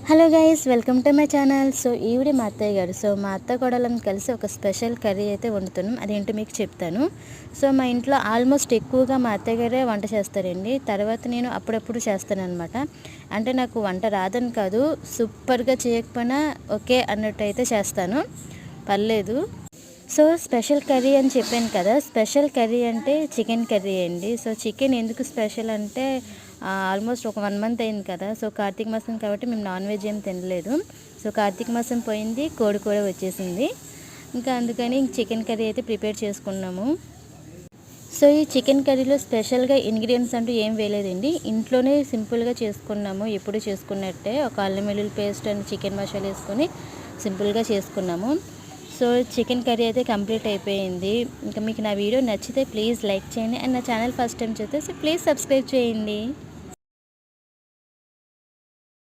Hello guys, welcome to my channel. So ఈవిడే మా అత్తయ్య గారు. సో మా అత్త కోడళ్ళని కలిసి ఒక స్పెషల్ కర్రీ అయితే వండుతున్నాం. అదేంటో మీకు చెప్తాను. సో మా ఇంట్లో ఆల్మోస్ట్ ఎక్కువగా మా అత్తయ్య గారే వంట చేస్తారండి. తర్వాత నేను అప్పుడప్పుడు చేస్తానన్నమాట. అంటే నాకు వంట రాదని కాదు, సూపర్గా చేయకపోయినా ఓకే అన్నట్టు అయితే చేస్తాను, పర్లేదు. సో స్పెషల్ కర్రీ అని చెప్పాను కదా, స్పెషల్ కర్రీ అంటే చికెన్ కర్రీ అండి. సో చికెన్ ఎందుకు స్పెషల్ అంటే ఆల్మోస్ట్ ఒక 1 మంత్ అయింది కదా. సో కార్తీక మాసం కాబట్టి మేము నాన్ వెజ్ ఏం తినలేదు. సో కార్తీక మాసం పోయింది, కోడి కూడా వచ్చేసింది. ఇంకా అందుకని చికెన్ కర్రీ అయితే ప్రిపేర్ చేసుకున్నాము. సో ఈ చికెన్ కర్రీలో స్పెషల్గా ఇంగ్రీడియంట్స్ అంటూ ఏం వేయలేదండి, ఇంట్లోనే సింపుల్గా చేసుకున్నాము. ఎప్పుడు చేసుకున్నట్టే ఒక అల్లం వెల్లుల్లి పేస్ట్ అండ్ చికెన్ మసాలా వేసుకొని సింపుల్గా చేసుకున్నాము. సో చికెన్ కర్రీ అయితే కంప్లీట్ అయిపోయింది. ఇంకా మీకు నా వీడియో నచ్చితే ప్లీజ్ లైక్ చేయండి, అండ్ నా ఛానల్ ఫస్ట్ టైం చూస్తే సో ప్లీజ్ సబ్స్క్రైబ్ చేయండి.